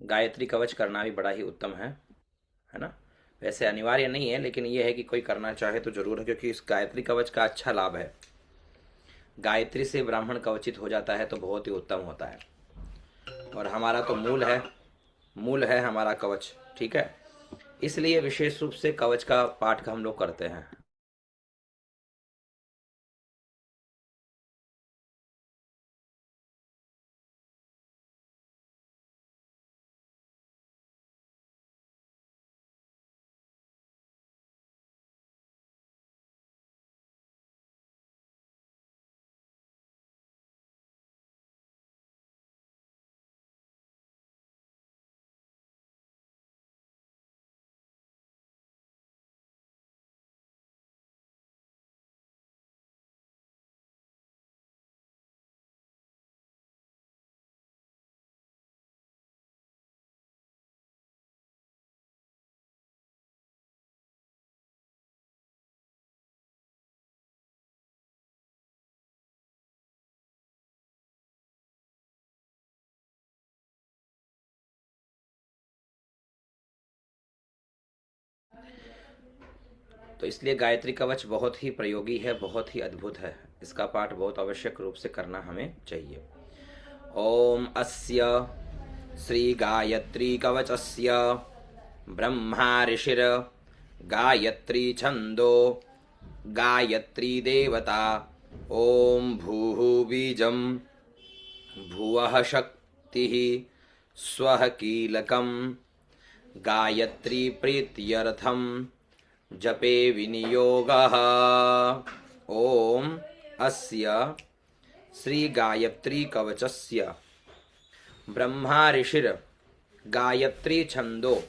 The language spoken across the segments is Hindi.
गायत्री कवच करना भी बड़ा ही उत्तम है ना। वैसे अनिवार्य नहीं है, लेकिन ये है कि कोई करना चाहे तो जरूर है, क्योंकि इस गायत्री कवच का अच्छा लाभ है। गायत्री से ब्राह्मण कवचित हो जाता है तो बहुत ही उत्तम होता है। और हमारा तो मूल है हमारा कवच, ठीक है। इसलिए विशेष रूप से कवच का पाठ का हम लोग करते हैं। तो इसलिए गायत्री कवच बहुत ही प्रयोगी है, बहुत ही अद्भुत है। इसका पाठ बहुत आवश्यक रूप से करना हमें चाहिए। ओम अस्य श्री गायत्री कवचस्य ब्रह्मा ऋषिर गायत्री छंदो गायत्री देवता। ओम भूः बीजं भुवः शक्तिः स्वः कीलकम् गायत्री प्रीत्यर्थम जपे विनियोगः। ओम अस्य श्री गायत्री कवचस्य ब्रह्मा ऋषिर गायत्री छंदो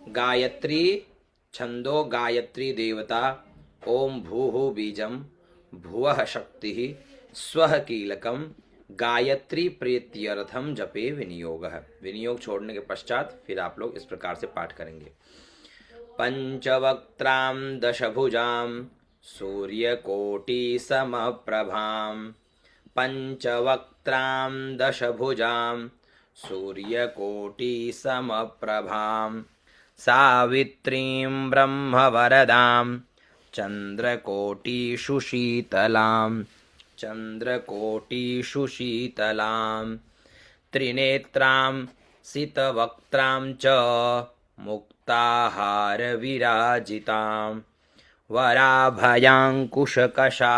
गायत्री छंदो गायत्री देवता। ओम भूः बीजं भुवः शक्तिः स्वः कीलकम गायत्री प्रीत्यर्थम जपे विनियोग। विनियोग छोड़ने के पश्चात फिर आप लोग इस प्रकार से पाठ करेंगे। पंचवक्त्रां दशभुजां सूर्यकोटि समप्रभां पंचवक्त्रां दशभुजां सूर्यकोटि समप्रभां सावित्रीं ब्रह्मवरदां चन्द्रकोटिषुशीतलां चन्द्रकोटिषुशीतलां त्रिनेत्रां सितवक्त्रां च मुक्ताहारविराजितां वराभयाङ्कुशकशा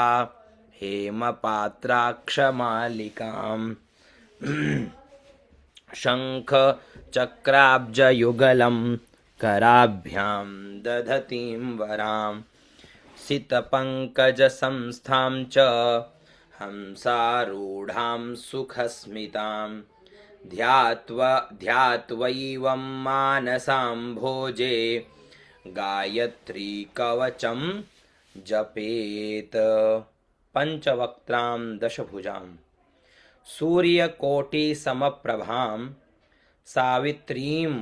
हेमपात्राक्षमालिकां शङ्खचक्राब्जयुगलं कराभ्यां दधतीं वरां सितपङ्कजसंस्थां च हंसारूढां सुखस्मितां ध्यात्वैवं मानसाम्भोजे गायत्री कवचं जपेत। पंचवक्त्रां दशभुजां सूर्यकोटिसमप्रभां सावित्रीं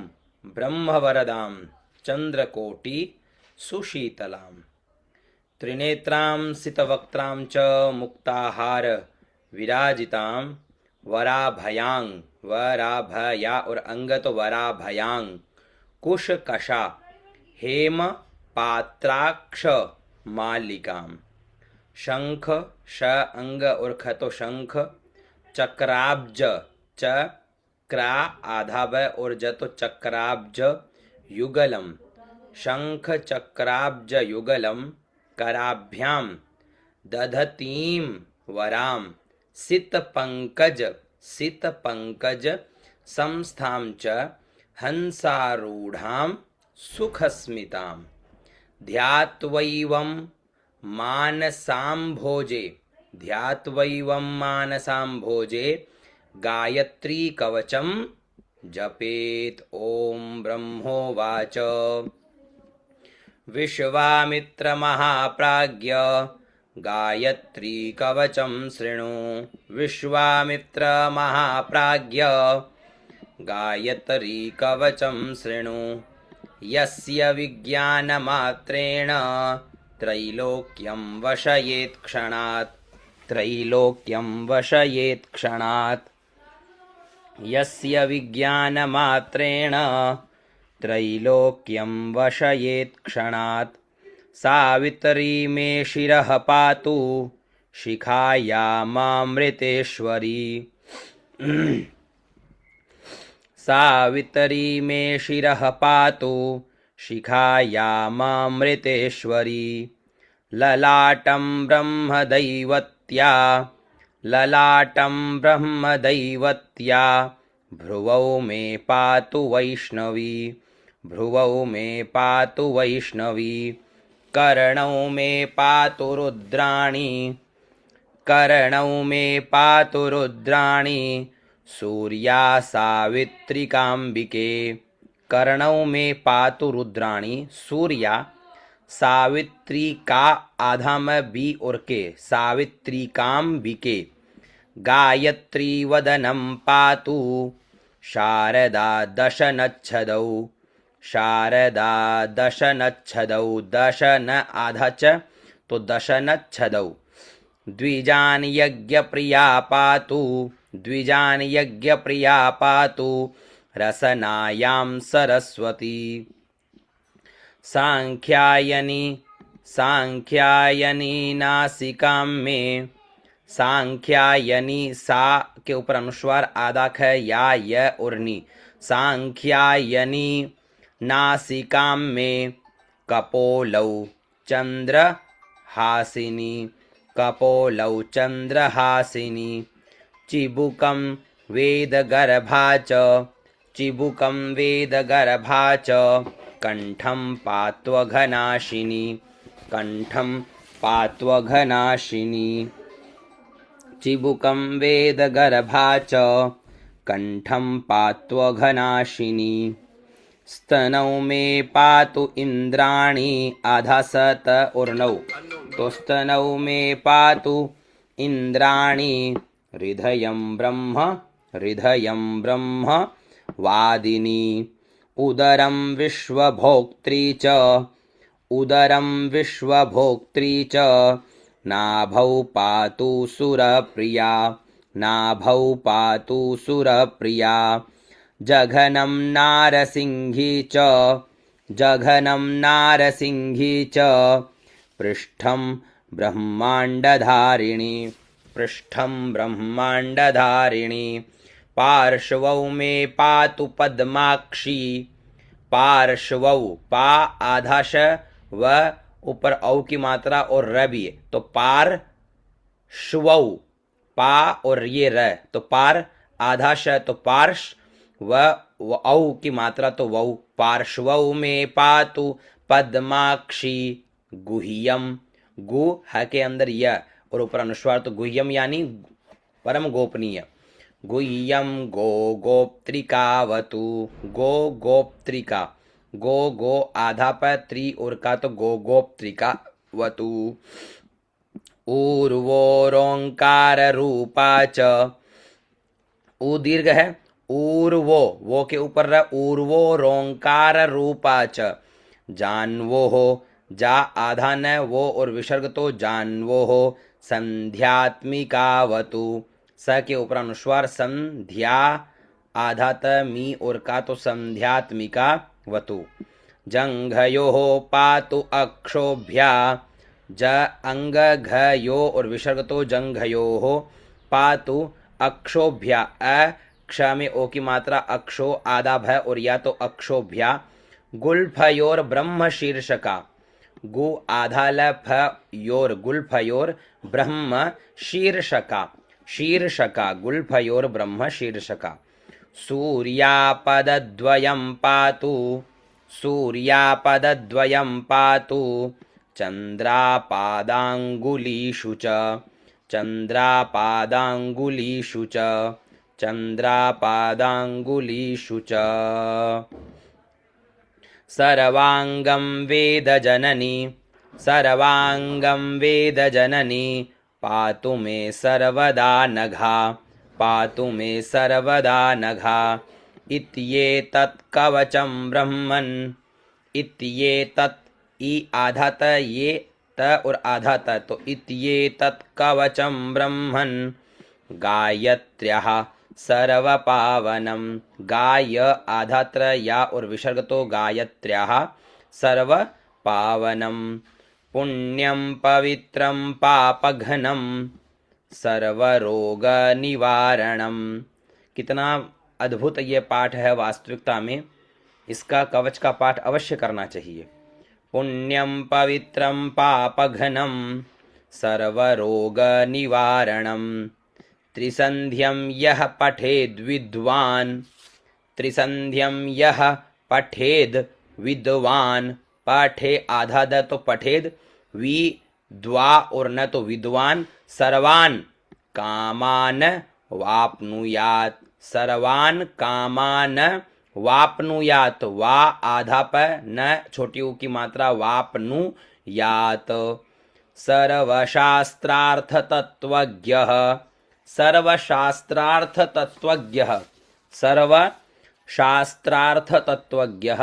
ब्रह्मवरदां चन्द्रकोटि सुशीतलां त्रिनेत्रां सितवक्त्रां च मुक्ताहार विराजितां वराभया और अंगत वराभयांग कुशकशा हेम पात्राक्ष मालिकां शंख श अंग और ख तो शंख चक्राब्ज चक्रा आधा ब और ज तो चक्राब्ज युगलम शंख चक्राब्ज युगलम कराभ्याम दधतीं वराम सित पंकज संस्थां च हंसारूढ़ां सुखस्मितां ध्यात्वैवं मानसाम्भोजे गायत्री कवचं जपेत। ओम ब्रह्मोवाच विश्वामित्र महाप्राज्ञ गायत्री कवचं शृणु। विश्वामित्र महाप्राज्ञ गायत्री कवचं शृणु। यस्य विज्ञानमात्रेण त्रैलोक्यं वशयेत् क्षणात् यस्य विज्ञानमात्रेण त्रैलोक्यं वशयेत् क्षणात् सावित्री मे शिरः पातु शिखायामामृतेश्वरी। सावित्री मे शिरः पातु शिखायामामृतेश्वरी। ललाटं ब्रह्मदैवत्या ललाटं ब्रह्मदैवत्या भ्रुवौ मे पातु वैष्णवी। भ्रुवौ मे पातु वैष्णवी। कर्णौ मे पातु रुद्राणि कर्णौ मे पातु रुद्राणि सूर्या सावित्रिकाम्बिके। कर्णौ मे पातु रुद्राणि सूर्या सावित्री का आधा में बी और के सावित्रिकाम्बिके। गायत्री वदनं पातु शारदा दशनच्छदौ। शारदा दशनच्छदौ दशन आधा च तो दशनच्छदौ। द्विजान यज्ञप्रिया पातु द्विजान यज्ञप्रिया पातु रसनायां सरस्वती। सांख्यायनी सांख्यायनी नासिकां मे सांख्यायनी सा के ऊपर अनुस्वार आदाख है या य और नी। सांख्यायनी नासिकां मे कपोलौ चंद्रहासिनी। कपोलौ चंद्रहासिनी। चिबुकं वेदगर्भा च चिबुकं वेदगर्भा च कंठं पात्वघनाशिनी। कंठं पात्वघनाशिनी। चिबुकं वेदगर्भा च कंठं पात्वघनाशिनी। स्तनौ मे पातु इंद्राणी आधा सत और नौ तो स्तनौ मे पातु इंद्राणी। हृदयं ब्रह्म वादिनी। उदरं विश्वभोक्त्री च उदरं विश्वभोक्त्री च नाभौ पातु सुरप्रिया। नाभौ पातु सुरप्रिया। जघनं नारसिंही च जघनं नारसिंही च पृष्ठं ब्रह्माण्डधारिणी। पृष्ठं ब्रह्माण्डधारिणी। पार्श्वौ मे पातु पद्माक्षी। पार्श्वौ पा आधाश व ऊपर औ की मात्रा और र भी है तो पार्श्वौ पा और ये र तो पार आधाश तो पार्श व औ की मात्रा तो वौ। पार्श्वौ में पातु पद्माक्षी। गुह्यम गु ह के अंदर य और ऊपर अनुस्वार तो गुह्यम यानी परम गोपनीय। गुह्यम गो गोप्त्रिकावतु। गो गोप्त्रिका। गो आधा पर त्रि और का तो गो गोप्त्रिका वतु। ऊर्वोरोंकार रूपा च ऊ दीर्घ है। वो के ऊपर रह ऊर्वो रोंकार रूपा च। जानवो हो जा आधा न वो और विसर्ग तो जानवो हो। संध्यात्मिकावतु स के ऊपर अनुस्वार संध्या आधा त मी और का तो संध्यात्मिका वतु। जंघयो पातु अक्षोभ्या। ज अंग घयो और विसर्ग तो जंघयो पातु अक्षोभ्या। क्ष में ओ की मात्रा अक्षो आधा भ और या तो अक्षोभ्या। गुल्फयोर ब्रह्म शीर्षका। गु आधा ल फ योर गुल्फयोर ब्रह्म शीर्षका। शीर्षका गुल्फयोर ब्रह्म शीर्षका। सूर्यापदद्वयं पातु। सूर्यापदद्वयं पातु चंद्रापादांगुलीषु च। चंद्रापादांगुलीषु च। चंद्रापादांगुलीषु च। सर्वांगं वेदजननी। सर्वांगं वेदजननी पातु मे सर्वदा नघा। पातु मे सर्वदा नघा। इत्येतत् कवचं ब्रह्मन्। इत्येतत् ई आधा त ये त और आधा त तो इत्येतत् कवचं ब्रह्मन्। गायत्र्यः सर्वपावनं गाय आधात्र या और विसर्ग तो गायत्र्याः सर्वपावनं पुण्यं पवित्रं पापघ्नं सर्वरोगनिवारणं। कितना अद्भुत ये पाठ है वास्तविकता में, इसका कवच का पाठ अवश्य करना चाहिए। पुण्यं पवित्रं पापघ्नं सर्वरोगनिवारणं त्रिसन्ध्यं यः पठेद् विद्वान्, त्रिसन्ध्यं यः पठेद् विद्वान्, पठे आधा द तो पठेद, वि द्वा और न तो विद्वान, सर्वान कामान वाप्नुयात, सर्वान कामान वाप्नुयात, वा आधा पर न छोटी ऊ की मात्रा वाप्नुयात। सर्वशास्त्रार्थ तत्वज्ञः, सर्वशास्त्रार्थ तत्वज्ञः, सर्वशास्त्रार्थ तत्वज्ञः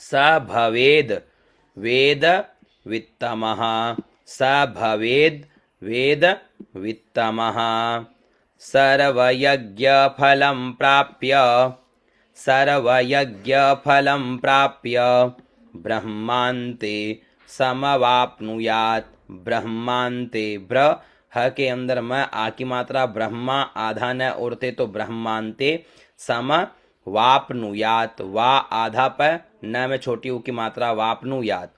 स भवेद वेद वित्तमः, स भवेद वेद वित्तमः। सर्वयज्ञफलं प्राप्य, सर्वयज्ञफलं प्राप्य ब्रह्मान्ते समवाप्नुयात्, ब्रह्मान्ते ब्र ह के अंदर म आ की मात्रा ब्रह्मा आधा न उड़ते तो ब्रह्मान्ते सम वाप्नुयात, वा आधा पर न में छोटी ऊ की मात्रा वाप्नुयात।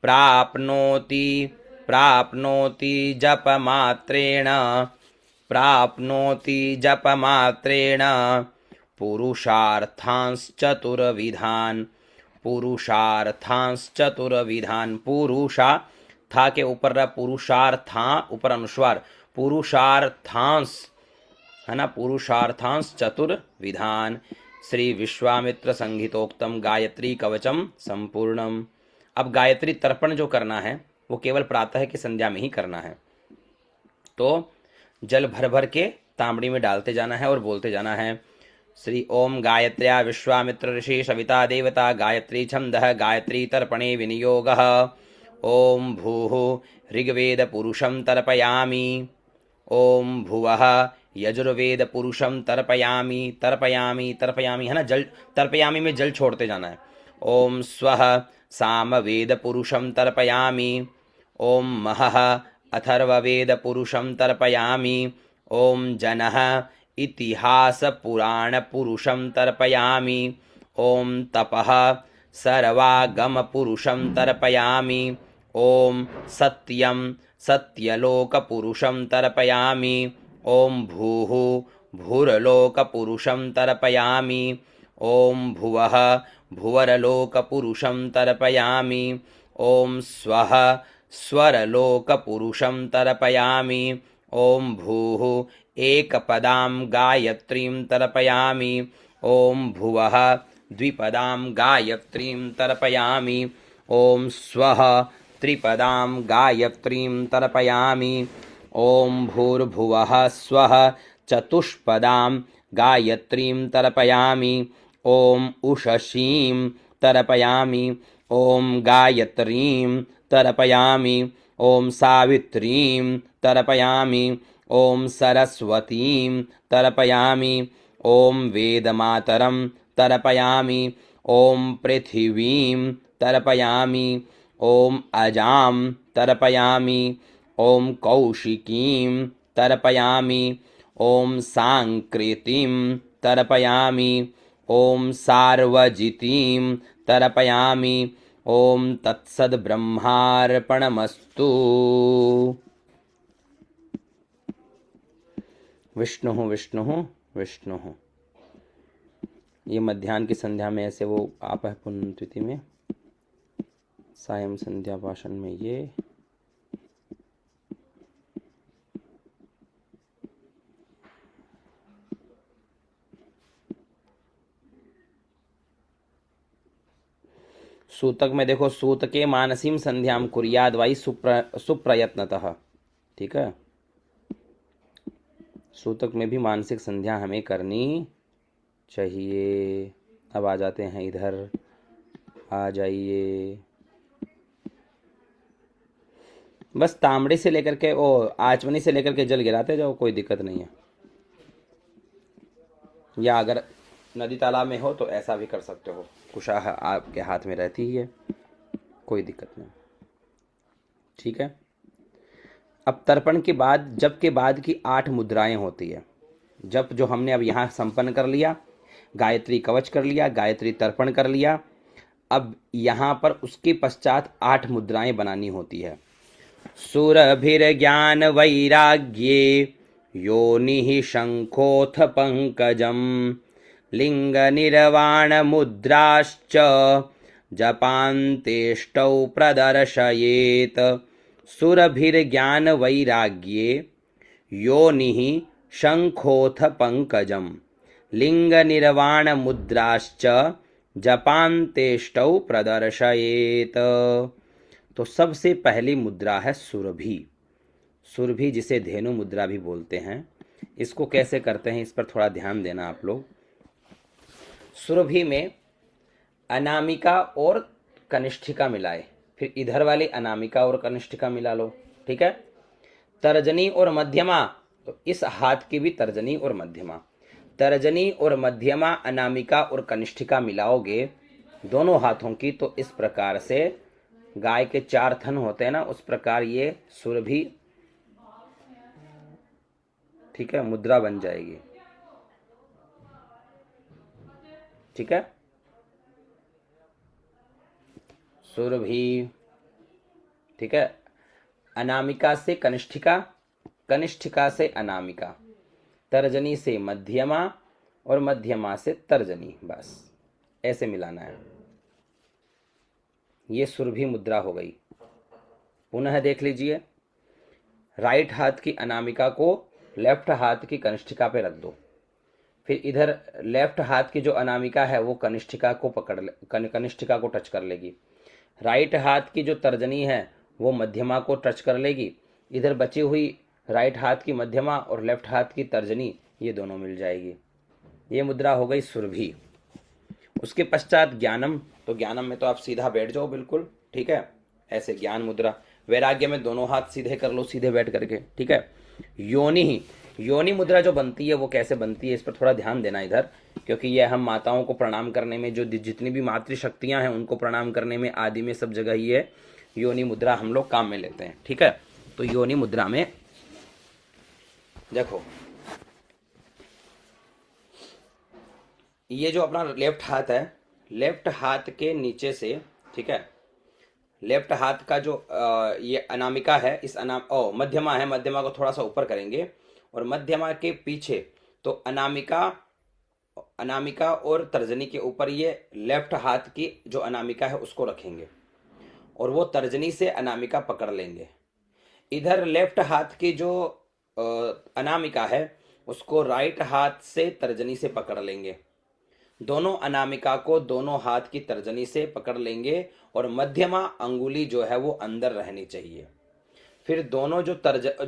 प्राप्नोति प्राप्नोति जपमात्रेण, प्राप्नोति जपमात्रेण पुरुषार्थांश्चतुर्विधान्, पुरुषार्थांश्चतुर्विधान्। पुरुषा था के ऊपर पुरुषार्था ऊपर अनुस्वार, पुरुषार्थांश है ना, पुरुषार्थांश चतुर्विधान। श्री विश्वामित्र संहितोक्तम गायत्री कवचम संपूर्णम। अब गायत्री तर्पण जो करना है वो केवल प्रातः की संध्या में ही करना है। तो जल भर भर के तांबड़ी में डालते जाना है और बोलते जाना है श्री ओम गायत्र्या विश्वामित्र ऋषि सविता देवता गायत्री छंदः गायत्री तर्पणे विनियोगः। ओम भूः ऋग्वेद पुरुषं तर्पयामि, ओम भुवः यजुर्वेद पुरुषं तर्पयामि, तर्पयामि तर्पयामि है ना, जल तर्पयामि में जल छोड़ते जाना है। ओम स्वः सामवेद पुरुषं तर्पयामि, ओम महः अथर्ववेद पुरुषं तर्पयामि, ओम जनः इतिहास पुराण पुरुषं तर्पयामि, ओम तपः सर्वागम पुरुषं तर्पयामि, ओम सत्यं सत्यलोक पुरुषं तर्पयामि, ओम भूः भूर्लोक पुरुषं तर्पयामि, ओम भुवः भुवरलोक पुरुषं तर्पयामि, ओम स्वः स्वरलोक पुरुषं तर्पयामि, ओम भूः एकपदां गायत्रीं तर्पयामि, ओम भुवः द्विपदां गायत्रीं तर्पयामि, ओम स्वः त्रिपदां गायत्रीं तर्पयामि, ओम भूर्भुवः स्वः चतुष्पदां गायत्रीं तर्पयामि, ओम उषसीं तर्पयामि, ओम गायत्रीं तर्पयामि, ओम सावित्रीं तर्पयामि, ओम सरस्वतीं तर्पयामि, ओम वेदमातरं तर्पयामि, ओम पृथिवीं तर्पयामि, ओम अजां तर्पयामि, ओम कौशिकीं तर्पयामि, ओम सांकृतिं तर्पयामि, ओम सार्वजितीं तर्पयामि, ओम तत्सद्ब्रह्मार्पणमस्तु। विष्णु विष्णु विष्णु। ये मध्याह्न की संध्या में ऐसे वो आप है पुण्यतिथि में, सायं संध्या भाषण में ये, सूतक में देखो, सूत के मानसीम संध्याम कुर्याद वाई सुप्रयत्नतः, ठीक है। सूतक में भी मानसिक संध्या हमें करनी चाहिए। अब आ जाते हैं इधर, आ जाइए। बस तांबड़े से लेकर के ओ आचमनी से लेकर के जल गिराते जाओ, कोई दिक्कत नहीं है। या अगर नदी तालाब में हो तो ऐसा भी कर सकते हो, कुशाह आपके हाथ में रहती ही है, कोई दिक्कत नहीं। ठीक है। अब तर्पण के बाद, जप के बाद की 8 मुद्राएं होती है। जप जो हमने अब यहाँ संपन्न कर लिया, गायत्री कवच कर लिया, गायत्री तर्पण कर लिया, अब यहाँ पर उसके पश्चात 8 मुद्राएं बनानी होती है। सुरभिर्ज्ञान वैराग्ये योनिः शंखोऽथ पंकजम लिंग निर्वाण मुद्राश्च जपान्तेष्टौ प्रदर्शयेत। सुरभिर्ज्ञान वैराग्ये योनिः शंखोऽथ पंकजम लिंग निर्वाण मुद्राश्च जपान्तेष्टौ प्रदर्शयेत। तो सबसे पहली मुद्रा है सुरभि। सुरभि जिसे धेनु मुद्रा भी बोलते हैं। इसको कैसे करते हैं इस पर थोड़ा ध्यान देना आप लोग। सुरभि में अनामिका और कनिष्ठिका मिलाए, फिर इधर वाली अनामिका और कनिष्ठिका मिला लो। ठीक है। तर्जनी और मध्यमा, तो इस हाथ की भी तर्जनी और मध्यमा, तर्जनी और मध्यमा, अनामिका और कनिष्ठिका मिलाओगे दोनों हाथों की, तो इस प्रकार से गाय के 4 थन होते हैं ना, उस प्रकार ये सुरभि, ठीक है, मुद्रा बन जाएगी। ठीक है। सुरभि, ठीक है। अनामिका से कनिष्ठिका, कनिष्ठिका से अनामिका, तर्जनी से मध्यमा और मध्यमा से तर्जनी, बस ऐसे मिलाना है। ये सुरभि मुद्रा हो गई। पुनः देख लीजिए, राइट हाथ की अनामिका को लेफ्ट हाथ की कनिष्ठिका पे रख दो, फिर इधर लेफ्ट हाथ की जो अनामिका है वो कनिष्ठिका को पकड़ ले, कनिष्ठिका को टच कर लेगी। राइट हाथ की जो तर्जनी है वो मध्यमा को टच कर लेगी। इधर बची हुई राइट हाथ की मध्यमा और लेफ्ट हाथ की तर्जनी, ये दोनों मिल जाएगी। ये मुद्रा हो गई सुरभि। उसके पश्चात ज्ञानम, तो ज्ञानम में तो आप सीधा बैठ जाओ बिल्कुल। ठीक है, ऐसे ज्ञान मुद्रा। वैराग्य में दोनों हाथ सीधे कर लो, सीधे बैठ करके। ठीक है। योनि, योनि मुद्रा जो बनती है वो कैसे बनती है, इस पर थोड़ा ध्यान देना इधर, क्योंकि ये हम माताओं को प्रणाम करने में, जो जितनी भी मातृशक्तियां हैं उनको प्रणाम करने में, आदि में सब जगह ये योनि मुद्रा हम लोग काम में लेते हैं। ठीक है। तो योनि मुद्रा में देखो, ये जो अपना लेफ्ट हाथ है, लेफ्ट हाथ के नीचे से, ठीक है, लेफ्ट हाथ का जो ये अनामिका है, इस मध्यमा है, मध्यमा को थोड़ा सा ऊपर करेंगे और मध्यमा के पीछे तो अनामिका, अनामिका और तर्जनी के ऊपर ये लेफ्ट हाथ की जो अनामिका है उसको रखेंगे और वो तर्जनी से अनामिका पकड़ लेंगे। इधर लेफ्ट हाथ की जो अनामिका है उसको राइट हाथ से तर्जनी से पकड़ लेंगे। दोनों अनामिका को दोनों हाथ की तर्जनी से पकड़ लेंगे और मध्यमा अंगुली जो है वो अंदर रहनी चाहिए। फिर दोनों जो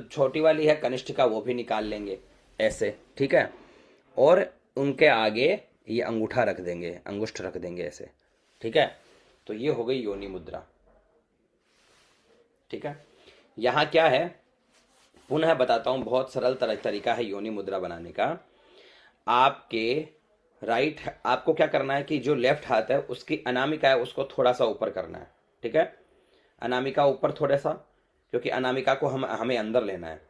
छोटी वाली है कनिष्ठिका वो भी निकाल लेंगे ऐसे। ठीक है। और उनके आगे ये अंगूठा रख देंगे, अंगुष्ठ रख देंगे ऐसे। ठीक है। तो ये हो गई योनि मुद्रा। ठीक है। यहाँ क्या है, पुनः बताता हूं, बहुत सरल तरीका है योनि मुद्रा बनाने का। आपके राइट, आपको क्या करना है कि जो लेफ्ट हाथ है उसकी अनामिका है उसको थोड़ा सा ऊपर करना है। ठीक है। अनामिका ऊपर थोड़ा सा, क्योंकि अनामिका को हमें अंदर लेना है।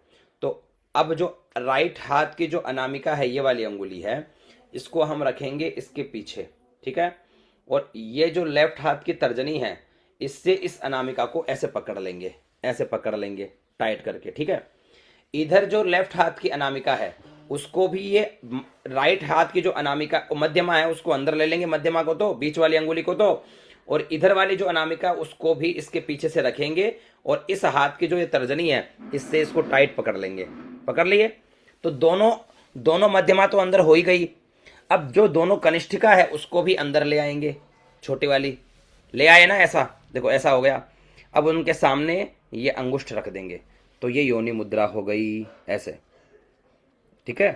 तो अब जो राइट हाथ की जो अनामिका है, ये वाली अंगुली है, इसको हम रखेंगे इसके पीछे। ठीक है। और ये जो लेफ्ट हाथ की तर्जनी है, इससे इस अनामिका को ऐसे पकड़ लेंगे, ऐसे पकड़ लेंगे टाइट करके। ठीक है। इधर जो लेफ्ट हाथ की अनामिका है उसको भी ये राइट हाथ की जो अनामिका मध्यमा है उसको अंदर ले लेंगे, मध्यमा को तो, बीच वाली अंगुली को तो, और इधर वाली जो अनामिका उसको भी इसके पीछे से रखेंगे और इस हाथ की जो ये तर्जनी है इससे इसको टाइट पकड़ लेंगे। पकड़ लिए तो दोनों मध्यमा तो अंदर हो ही गई। अब जो दोनों कनिष्ठिका है उसको भी अंदर ले आएंगे, छोटी वाली ले आए ना, ऐसा देखो, ऐसा हो गया। अब उनके सामने ये अंगुष्ठ रख देंगे, तो ये योनि मुद्रा हो गई ऐसे। ठीक है।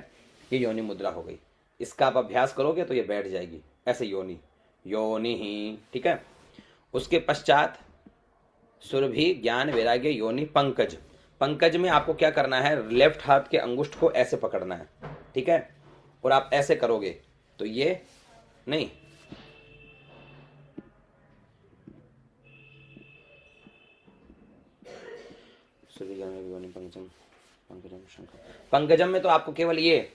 ये योनि मुद्रा हो गई। इसका आप अभ्यास करोगे तो ये बैठ जाएगी ऐसे, योनि, योनि ही। ठीक है। उसके पश्चात सुरभि, ज्ञान, वैराग्य, योनि, पंकज। पंकज में आपको क्या करना है, लेफ्ट हाथ के अंगुष्ठ को ऐसे पकड़ना है। ठीक है। और आप ऐसे करोगे तो ये नहीं, पंकजम में तो आपको केवल ये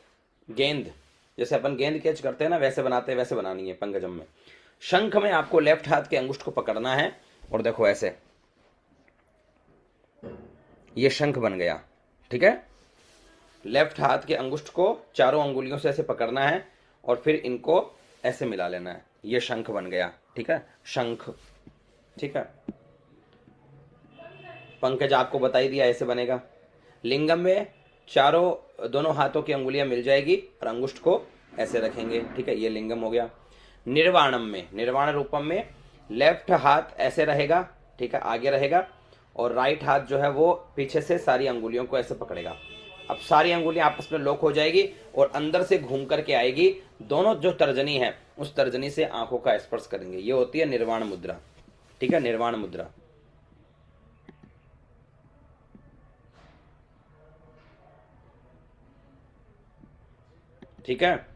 गेंद, जैसे अपन गेंद कैच करते हैं ना, वैसे बनाते हैं, वैसे बनानी है पंकजम में। शंख में आपको लेफ्ट हाथ के अंगुष्ठ को पकड़ना है और देखो ऐसे, ये शंख बन गया, ठीक है। लेफ्ट हाथ के अंगुष्ठ को चारों अंगुलियों से ऐसे पकड़ना है और फिर इनको ऐसे मिला लेना है, ये शंख बन गया, ठीक है, शंख, ठीक है। पंकज आपको बता ही दिया ऐसे बनेगा। लिंगम में चारों दोनों हाथों की अंगुलियां मिल जाएगी और अंगुष्ठ को ऐसे रखेंगे, ठीक है, ये लिंगम हो गया। निर्वाणम में, निर्वाण रूपम में लेफ्ट हाथ ऐसे रहेगा, ठीक है, आगे रहेगा और राइट हाथ जो है वो पीछे से सारी अंगुलियों को ऐसे पकड़ेगा। अब सारी अंगुलियां आपस में लॉक हो जाएगी और अंदर से घूम करके आएगी, दोनों जो तर्जनी है उस तर्जनी से आंखों का स्पर्श करेंगे, ये होती है निर्वाण मुद्रा, ठीक है, निर्वाण मुद्रा। ठीक है,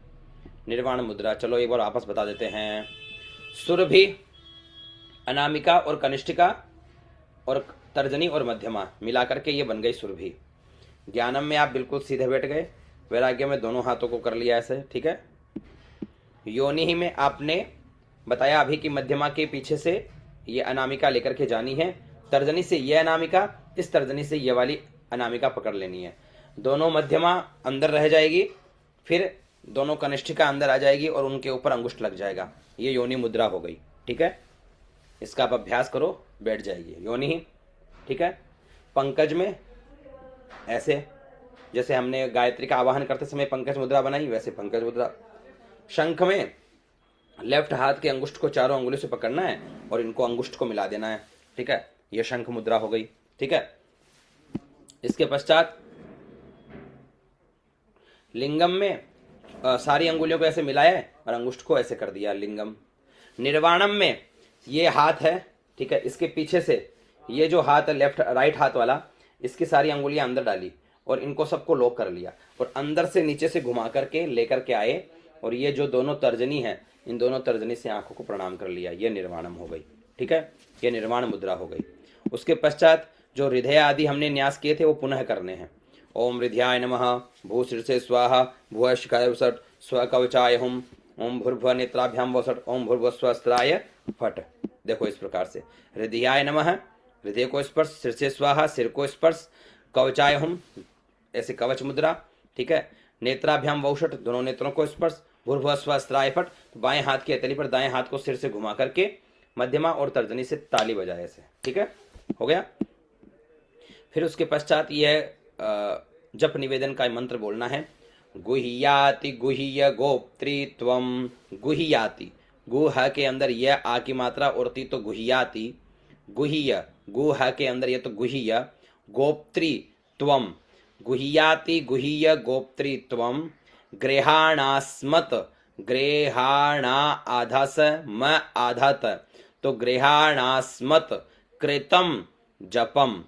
निर्वाण मुद्रा। चलो एक बार आपस बता देते हैं। सुरभि, अनामिका और कनिष्ठिका और तर्जनी और मध्यमा मिलाकर के ये बन गई सुरभि। ज्ञानम में आप बिल्कुल सीधे बैठ गए, वैराग्य में दोनों हाथों को कर लिया ऐसे, ठीक है। योनि में आपने बताया अभी कि मध्यमा के पीछे से ये अनामिका लेकर के जानी है, तर्जनी से ये अनामिका, इस तर्जनी से ये वाली अनामिका पकड़ लेनी है, दोनों मध्यमा अंदर रह जाएगी, फिर दोनों कनिष्ठिका अंदर आ जाएगी और उनके ऊपर अंगुष्ठ लग जाएगा, ये योनि मुद्रा हो गई, ठीक है। इसका आप अभ्यास करो, बैठ जाएगी योनि ही, ठीक है। पंकज में ऐसे, जैसे हमने गायत्री का आवाहन करते समय पंकज मुद्रा बनाई, वैसे पंकज मुद्रा। शंख में लेफ्ट हाथ के अंगुष्ठ को चारों अंगुलियों से पकड़ना है और इनको अंगुष्ठ को मिला देना है, ठीक है, यह शंख मुद्रा हो गई, ठीक है। इसके पश्चात लिंगम में सारी अंगुलियों को ऐसे मिलाया और अंगुष्ठ को ऐसे कर दिया, लिंगम। निर्वाणम में ये हाथ है, ठीक है, इसके पीछे से ये जो हाथ है लेफ्ट राइट हाथ वाला, इसकी सारी अंगुलियां अंदर डाली और इनको सबको लॉक कर लिया और अंदर से नीचे से घुमा करके लेकर के आए और ये जो दोनों तर्जनी है इन दोनों तर्जनी से आंखों को प्रणाम कर लिया, ये निर्वाणम हो गई, ठीक है, ये निर्वाण मुद्रा हो गई। उसके पश्चात जो हृदय आदि हमने न्यास किए थे वो पुनः करने हैं। ओम हृदयाय नमः, भू शीर्षे स्वाहा, भुव शिखाय वसट, स्व कवचाय हुम, ओम भूर्भुव नेत्राभ्याम वसट, ओम भूर्भुव स्वस्त्राय फट। देखो इस प्रकार से हृदयाय नमः, हृदय को स्पर्श, शीर्षे स्वाहा, सिर को स्पर्श, कवचाय हुम ऐसे कवच मुद्रा, ठीक है, नेत्राभ्याम वौषट दोनों नेत्रों को स्पर्श, भूर्भुव स्वस्त्राय फट, तो बाएं हाथ की हथेली पर दाएं हाथ को सिर से घुमा करके मध्यमा और तर्जनी से ताली बजाए ऐसे, ठीक है, हो गया। फिर उसके पश्चात यह जप निवेदन का मंत्र बोलना है। गुह्याति गुह्य गोप्त्रीत्वम, गुह्याति, गुह के अंदर यह आ की मात्रा और ती तो गुह्याति, गुह्य गुह के अंदर यह तो गुह्य, गोप्त्रीत्वम, गुह्याति गुह्य गोप्त्रीत्वम, गृहाणास्मत, गृहाणा आधास म आधात तो गृहाणास्मत कृतम जपम,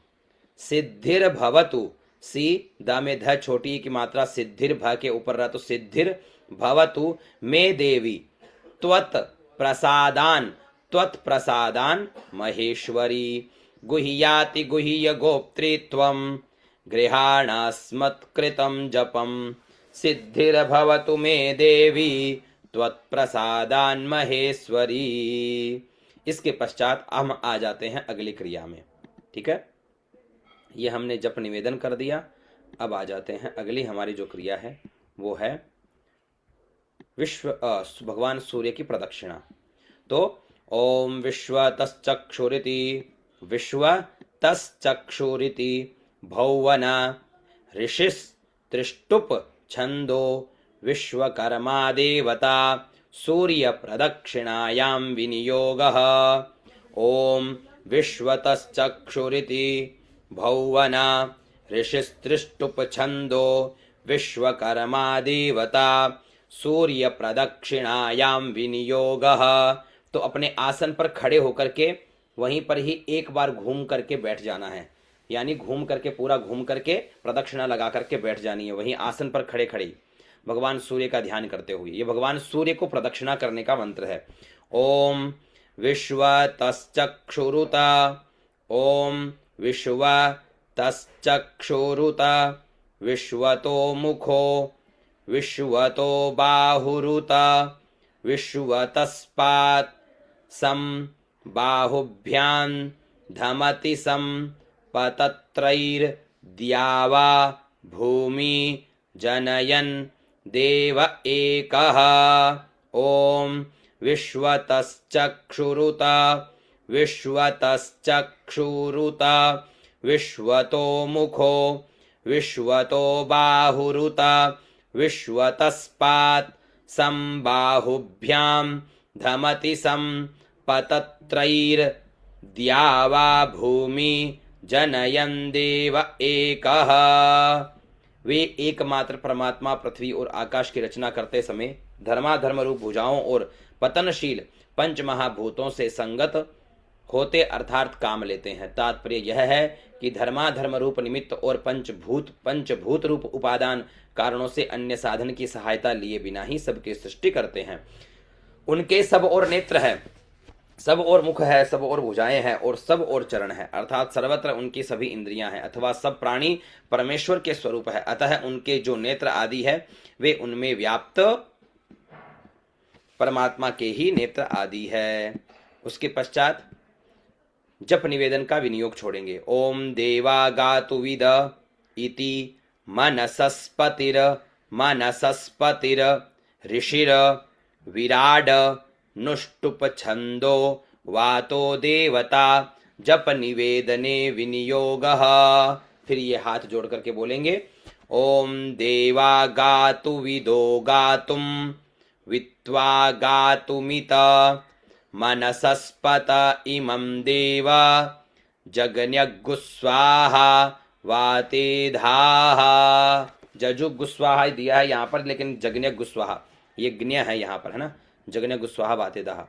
सिद्धिर भवतु, सी द में ध छोटी की मात्रा, सिद्धिर भ के ऊपर रहा तो सिद्धिर भवतु मे देवी, त्वत् प्रसादान, त्वत् प्रसादान महेश्वरी, गुह्याति गुह्य गोप्त्रीत्वम, गृहाणास्मत्कृतं जपम, सिद्धिर भवतु मे देवी, त्वत् प्रसादान महेश्वरी। इसके पश्चात हम आ जाते हैं अगली क्रिया में, ठीक है, ये हमने जप निवेदन कर दिया। अब आ जाते हैं अगली हमारी जो क्रिया है वो है भगवान सूर्य की प्रदक्षिणा। तो ओम विश्वतश्चक्षुरिति, विश्वतश्चक्षुरिति भौवन ऋषिस्त्रिष्टुप छंदो, विश्वकर्मा देवता सूर्य प्रदक्षिणायां विनियोगः। ओम विश्वतश्चक्षुरिति भौवन ऋषिस्त्रिष्टुप छंदो, विश्वकर्मा देवता सूर्य प्रदक्षिणायां विनियोगः। तो अपने आसन पर खड़े होकर के वहीं पर ही एक बार घूम करके बैठ जाना है, यानी घूम करके पूरा घूम करके प्रदक्षिणा लगा करके बैठ जानी है वहीं आसन पर खड़े खड़े। भगवान सूर्य का ध्यान करते हुए। ये भगवान सूर्य को प्रदक्षिणा करने का मंत्र है। ओम विश्वतश्चक्षुरुत, ओम विश्वतश्चक्षुरुत, विश्वतो मुखो, विश्वतो बाहुरुत, विश्वतस्पात् सं बाहुभ्यां धमति सं पतत्रैर्द्यावा भूमि जनयन् देव एकः। ओम विश्वतश्चक्षुरुत, विश्वतश्चक्षुरुत, विश्वतो मुखो, विश्वतो बाहुरुत, विश्वतस्पात् सं बाहुभ्यां धमति सं पतत्रैर्द्यावा भूमि जनयन् देव एकः। वे एकमात्र परमात्मा पृथ्वी और आकाश की रचना करते समय धर्माधर्म रूप भुजाओं और पतनशील पंच महाभूतों से संगत होते अर्थात काम लेते हैं। तात्पर्य यह है कि धर्माधर्म रूप निमित्त और पंचभूत रूप उपादान कारणों से अन्य साधन की सहायता लिए बिना ही सबकी सृष्टि करते हैं। उनके सब और नेत्र है, सब और मुख है, सब और भुजाएं हैं और सब और चरण है, अर्थात सर्वत्र उनकी सभी इंद्रियां हैं अथवा सब प्राणी परमेश्वर के स्वरूप है। अतः उनके जो नेत्र आदि है वे उनमें व्याप्त परमात्मा के ही नेत्र आदि है। उसके पश्चात जप निवेदन का विनियोग छोड़ेंगे। ओम देवा गातुविद इति मनसस्पतिर ऋषिर विराड नुष्टुप छंदो वातो देवता जप निवेदने विनियोगः। फिर ये हाथ जोड़ करके बोलेंगे ओम देवा गातुविदो गातुम वित्वा गातुमित मनसस्पत इमं देव जगन्यगुस्वाहा वातेधाः। जजुगुस्वाहा दिया है यहाँ पर, लेकिन जगन्यगुस्वाहा ये ज्ञ है यहाँ पर, है ना, जगन्यगुस्वाहा वातेदाः।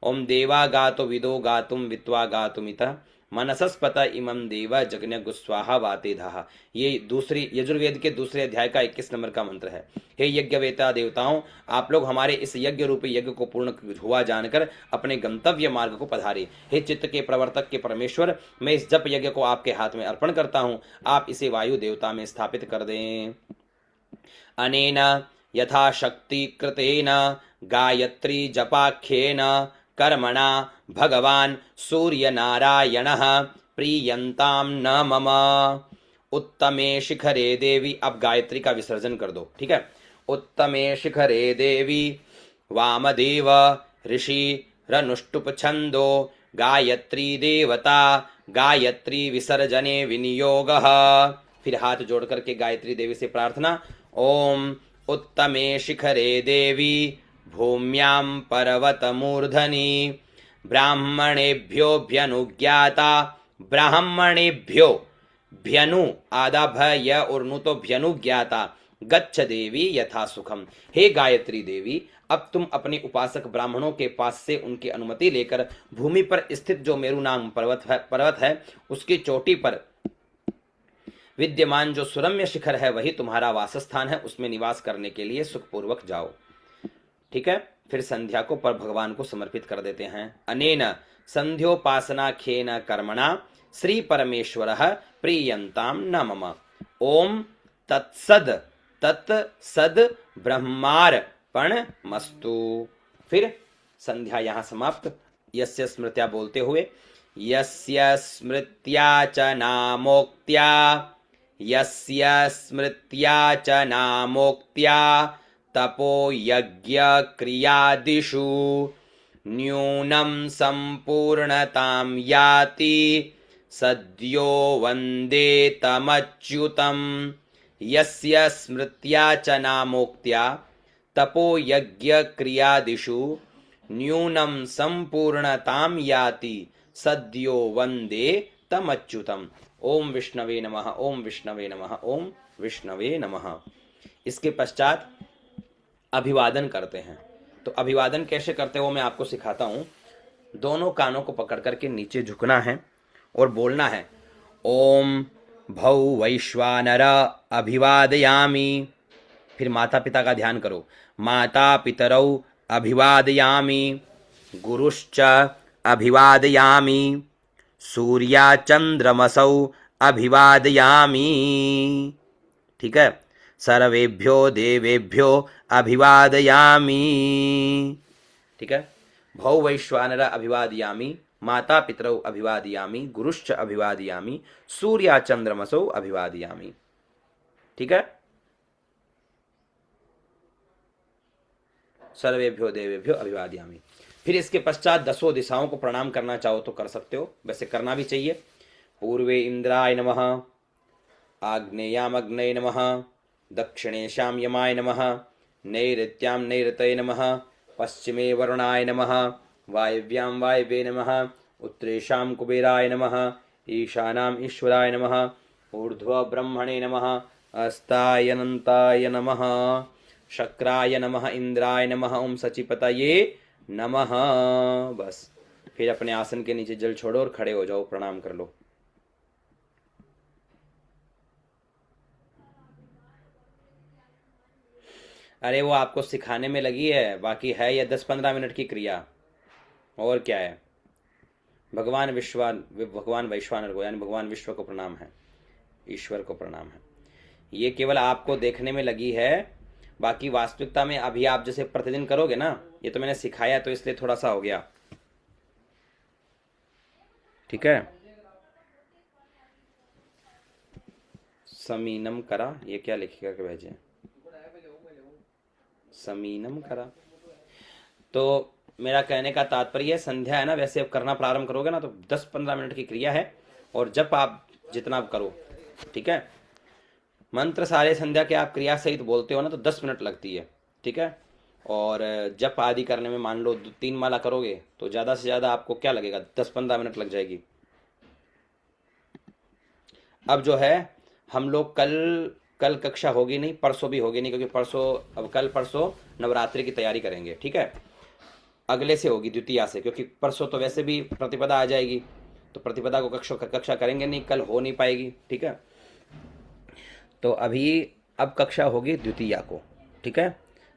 ओम देवा गातो विदो गातुम वित्वा गातुमित मनसस्पत इमं देव जगन्यगुस्वाहा वातेधाः। ये दूसरी यजुर्वेद के दूसरे अध्याय का 21 नंबर का मंत्र है। हे यज्ञवेता देवताओं, आप लोग हमारे इस यज्ञ रूपी यज्ञ को पूर्ण हुआ जानकर अपने गंतव्य मार्ग को पधारे। हे चित्त के प्रवर्तक के परमेश्वर, मैं इस जप यज्ञ को आपके हाथ में अर्पण करता हूँ, आप इसे वायु देवता में स्थापित कर दें। अनेन यथाशक्ति कृतेन गायत्री जपाख्येन कर्मणा भगवान सूर्यनारायणः प्रीयन्तां न मम। उत्तमे शिखरे देवी, अब गायत्री का विसर्जन कर दो, ठीक है। उत्तमे शिखरे देवी वामदेव ऋषि रनुष्टुप छंदो गायत्री देवता गायत्री विसर्जने विनियोगः। फिर हाथ जोड़ करके गायत्री देवी से प्रार्थना। ओम उत्तमे शिखरे देवी भूम्यां पर्वतमूर्धनि ब्राह्मणेभ्योऽभ्यनुज्ञाता, ब्राह्मणेभ्यो भ्यनु आदा भय और नु तो भ्यनुज्ञाता गच्छ देवी यथा सुखम। हे गायत्री देवी, अब तुम अपने उपासक ब्राह्मणों के पास से उनकी अनुमति लेकर भूमि पर स्थित जो मेरु नाम पर्वत है उसकी चोटी पर विद्यमान जो सुरम्य शिखर है वही तुम्हारा वासस्थान है, उसमें निवास करने के लिए सुखपूर्वक जाओ, ठीक है। फिर संध्या को पर भगवान को समर्पित कर देते हैं। अनेन संध्योपासनाख्येन कर्मणा श्री परमेश्वरः प्रीयन्तां न मम। ओम तत्सद ब्रह्मार्पणमस्तु। फिर संध्या यहाँ समाप्त। यस्य स्मृत्या बोलते हुए, यस्य स्मृत्या च नामोक्त्या, यस्य स्मृत्या च नामोक्त्या तपो यज्ञ क्रियादिषु न्यूनं संपूर्णतां याति सद्यो वन्दे तमच्युतम्। यस्य स्मृत्या च नामोक्त्या तपो यज्ञ क्रियादिषु न्यूनं संपूर्णतां याति सद्यो वन्दे तमच्युतम्। ओम विष्णवे नमः, ओम विष्णवे नमः, ओम विष्णवे नमः। इसके पश्चात अभिवादन करते हैं। तो अभिवादन कैसे करते हो मैं आपको सिखाता हूं। दोनों कानों को पकड़ करके नीचे झुकना है और बोलना है ओम भौ वैश्वानर अभिवादयामि। फिर माता पिता का ध्यान करो। माता पितरौ अभिवादयामि, गुरुश्च अभिवादयामि, सूर्या चंद्रमसौ अभिवादयामि। ठीक है, सर्वेभ्यो देवेभ्यो अभिवादयामि। ठीक है, भौ वैश्वानर अभिवादयामि, माता पितरौ अभिवादयामि, गुरुश्च अभिवादयामि, सूर्या चंद्रमसौ अभिवादयामि। ठीक है, सर्वेभ्यो देवेभ्यो अभिवादयामि। फिर इसके पश्चात 10 दिशाओं को प्रणाम करना चाहो तो कर सकते हो, वैसे करना भी चाहिए। पूर्वे इंद्राय नमः, आग्नेयामग्नये नमः, दक्षिणेशां यमाय नमः, नैऋत्यां नैऋतये नमः, पश्चिमे वरुणाय नमः, वायव्यां वायवे नमः, उत्तरेशां कुबेराय नमः, ईशानां ईश्वराय नमः, ऊर्ध्व ब्रह्मणे नमः, अस्ताय अनंताय नमः, शक्राय नमः, इंद्राय नमः, ओम सचिपतये नमः। बस फिर अपने आसन के नीचे जल छोड़ो और खड़े हो जाओ, प्रणाम कर लो। अरे वो आपको सिखाने में लगी है, बाकी है ये 10-15 मिनट की क्रिया, और क्या है। भगवान वैश्वानर को यानी भगवान विश्व को प्रणाम है, ईश्वर को प्रणाम है। ये केवल आपको देखने में लगी है, बाकी वास्तविकता में अभी आप जैसे प्रतिदिन करोगे ना, ये तो मैंने सिखाया तो इसलिए थोड़ा सा हो गया। ठीक है, समीनम करा, ये क्या लिखेगा के भेजे, समीनम करा। तो मेरा कहने का तात्पर्य है, संध्या है ना, वैसे अब करना प्रारंभ करोगे ना तो 10-15 मिनट की क्रिया है, और जब आप जितना करो। ठीक है, मंत्र सारे संध्या के आप क्रिया सहित बोलते हो ना तो 10 मिनट लगती है। ठीक है, और जप आदि करने में मान लो 3 माला करोगे तो ज़्यादा से ज़्यादा आपको क्या लगेगा, 10-15 मिनट लग जाएगी। अब जो है हम लोग कल कक्षा होगी नहीं, परसों भी होगी नहीं, क्योंकि अब कल परसों नवरात्रि की तैयारी करेंगे। ठीक है, अगले से होगी द्वितीया से, क्योंकि परसों तो वैसे भी प्रतिपदा आ जाएगी, तो प्रतिपदा को कक्षा करेंगे नहीं, कल हो नहीं पाएगी। ठीक है, तो अब कक्षा होगी द्वितीया को। ठीक है,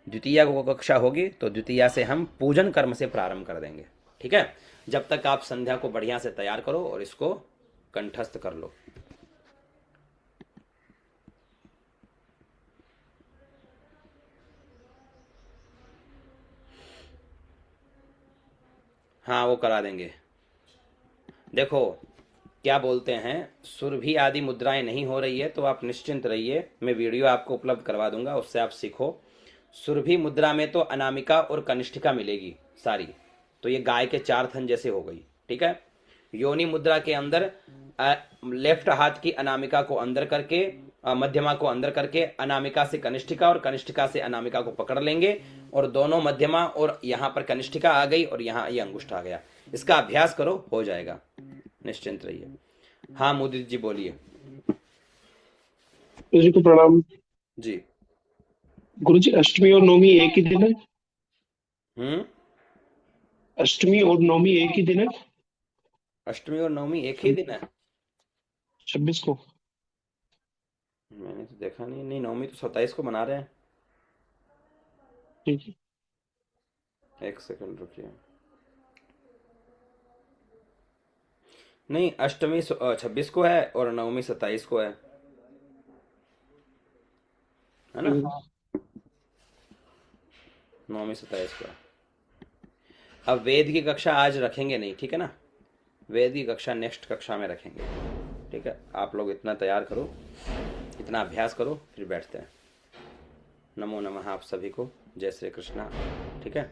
द्वितीया को कक्षा होगी तो द्वितीया से हम पूजन कर्म से प्रारंभ कर देंगे। ठीक है, जब तक आप संध्या को बढ़िया से तैयार करो और इसको कंठस्थ कर लो। हाँ, वो करा देंगे। देखो क्या बोलते हैं, सुरभि आदि मुद्राएं नहीं हो रही है तो आप निश्चिंत रहिए, मैं वीडियो आपको उपलब्ध करवा दूंगा, उससे आप सीखो। सुरभि मुद्रा में तो अनामिका और कनिष्ठिका मिलेगी सारी, तो ये गाय के 4 थन जैसे हो गई। ठीक है, योनि मुद्रा के अंदर लेफ्ट हाथ की अनामिका को अंदर करके, मध्यमा को अंदर करके, अनामिका से कनिष्ठिका और कनिष्ठिका से अनामिका को पकड़ लेंगे, और दोनों मध्यमा और यहाँ पर कनिष्ठिका आ गई और यहाँ ये अंगुष्ठ आ गया। इसका अभ्यास करो, हो जाएगा, निश्चिंत रहिए। हाँ मुदित जी बोलिए। गुरु जी को प्रणाम। जी। गुरु जी, अष्टमी और नवमी एक ही दिन है? अष्टमी और नवमी एक ही दिन है? अष्टमी और नवमी एक ही दिन है? 26 को। मैंने तो देखा नहीं। नहीं, नवमी तो 27 को मना रहे हैं। ठीक है। एक सेकंड रुकिए। नहीं, अष्टमी 26 को है और नवमी 27 को है ना? नवमी 27 को है। अब वेद की कक्षा आज रखेंगे नहीं, ठीक है ना? वेद की कक्षा नेक्स्ट कक्षा में रखेंगे। ठीक है, आप लोग इतना तैयार करो, इतना अभ्यास करो, फिर बैठते हैं। नमो नमः आप सभी को। जय श्री कृष्णा। ठीक है।